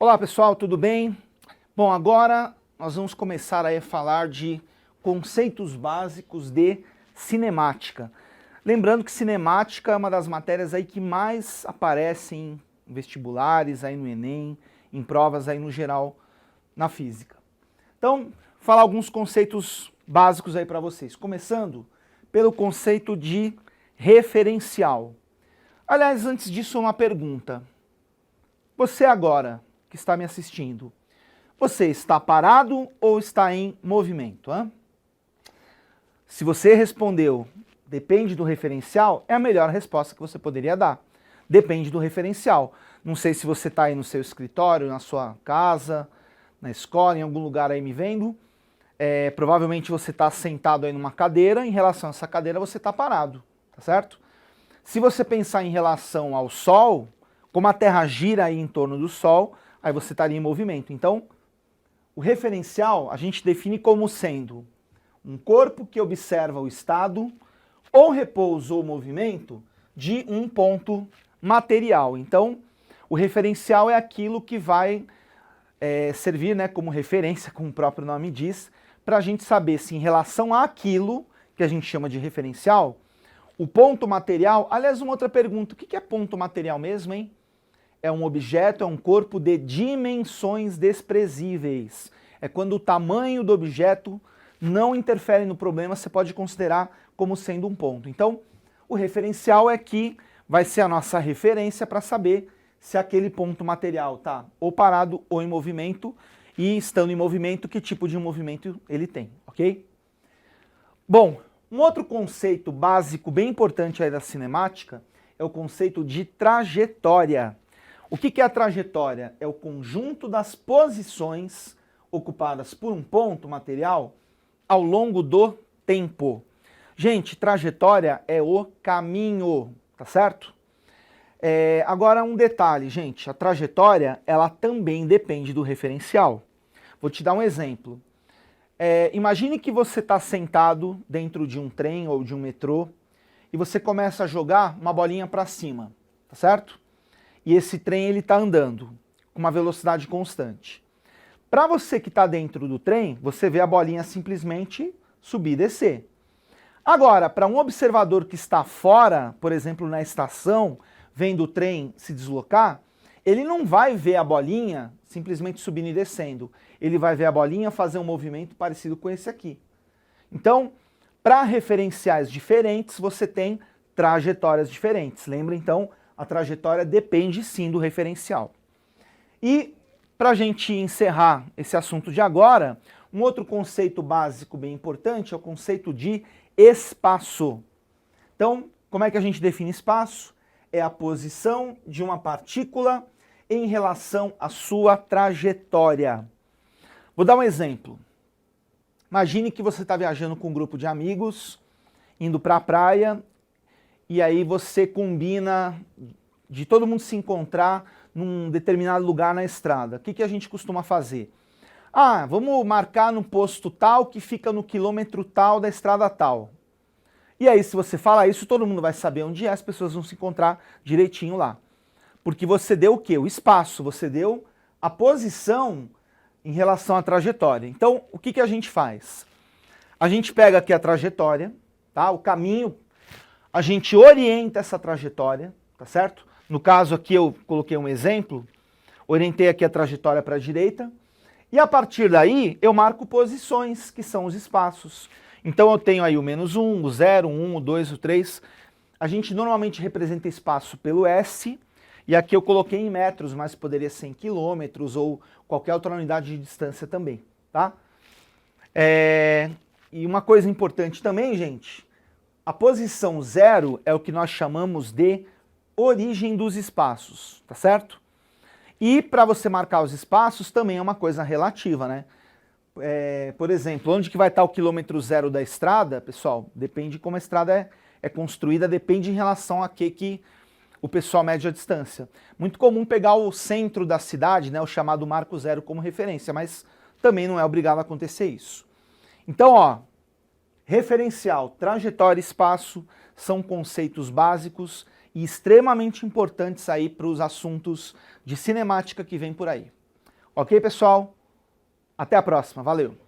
Olá pessoal, tudo bem? Bom, agora nós vamos começar a falar de conceitos básicos de cinemática. Lembrando que cinemática é uma das matérias aí que mais aparecem em vestibulares, aí no Enem, em provas aí no geral na física. Então, falar alguns conceitos básicos aí para vocês, começando pelo conceito de referencial. Aliás, antes disso, uma pergunta. Você agora que está me assistindo, você está parado ou está em movimento? Hein? Se você respondeu, depende do referencial, é a melhor resposta que você poderia dar. Depende do referencial. Não sei se você está aí no seu escritório, na sua casa, na escola, em algum lugar aí me vendo. Provavelmente você está sentado aí numa cadeira, em relação a essa cadeira você está parado, tá certo? Se você pensar em relação ao Sol, como a Terra gira aí em torno do Sol, aí você estaria em movimento. Então, o referencial a gente define como sendo um corpo que observa o estado ou repouso ou movimento de um ponto material. Então, o referencial é aquilo que vai servir, né, como referência, como o próprio nome diz, para a gente saber se em relação àquilo que a gente chama de referencial, o ponto material... Aliás, uma outra pergunta, o que é ponto material mesmo, hein? É um objeto, é um corpo de dimensões desprezíveis. É quando o tamanho do objeto não interfere no problema, você pode considerar como sendo um ponto. Então, o referencial é que vai ser a nossa referência para saber se aquele ponto material está ou parado ou em movimento, e estando em movimento, que tipo de movimento ele tem, ok? Bom, um outro conceito básico bem importante aí da cinemática é o conceito de trajetória. O que é a trajetória? É o conjunto das posições ocupadas por um ponto material ao longo do tempo. Gente, trajetória é o caminho, tá certo? Agora um detalhe, gente, a trajetória ela também depende do referencial. Vou te dar um exemplo. Imagine que você está sentado dentro de um trem ou de um metrô e você começa a jogar uma bolinha para cima, tá certo? E esse trem ele está andando com uma velocidade constante. Para você que está dentro do trem, você vê a bolinha simplesmente subir e descer. Agora, para um observador que está fora, por exemplo, na estação, vendo o trem se deslocar, ele não vai ver a bolinha simplesmente subindo e descendo. Ele vai ver a bolinha fazer um movimento parecido com esse aqui. Então, para referenciais diferentes, você tem trajetórias diferentes. Lembra, então, a trajetória depende sim do referencial. E, para a gente encerrar esse assunto de agora, um outro conceito básico bem importante é o conceito de espaço. Então, como é que a gente define espaço? É a posição de uma partícula em relação à sua trajetória. Vou dar um exemplo. Imagine que você está viajando com um grupo de amigos, indo para a praia, e aí você combina de todo mundo se encontrar num determinado lugar na estrada. O que a gente costuma fazer? Vamos marcar no posto tal que fica no quilômetro tal da estrada tal. E aí, se você falar isso, todo mundo vai saber onde é, as pessoas vão se encontrar direitinho lá. Porque você deu o quê? O espaço, você deu a posição em relação à trajetória. Então, o que a gente faz? A gente pega aqui a trajetória, tá? O caminho, a gente orienta essa trajetória, tá certo? No caso aqui eu coloquei um exemplo, orientei aqui a trajetória para a direita, e a partir daí eu marco posições, que são os espaços. Então eu tenho aí o -1, o 0, o 1, o 2, o 3. A gente normalmente representa espaço pelo S, e aqui eu coloquei em metros, mas poderia ser em quilômetros ou qualquer outra unidade de distância também, tá? E uma coisa importante também, gente, a posição 0 é o que nós chamamos de origem dos espaços, tá certo? E para você marcar os espaços também é uma coisa relativa, né? Por exemplo, onde que vai estar o quilômetro 0 da estrada, pessoal? Depende de como a estrada é construída, depende em relação a que o pessoal mede a distância. Muito comum pegar o centro da cidade, né, o chamado marco zero como referência, mas também não é obrigado a acontecer isso. Então, ó, referencial, trajetória e espaço são conceitos básicos e extremamente importantes aí para os assuntos de cinemática que vem por aí. Ok, pessoal? Até a próxima. Valeu!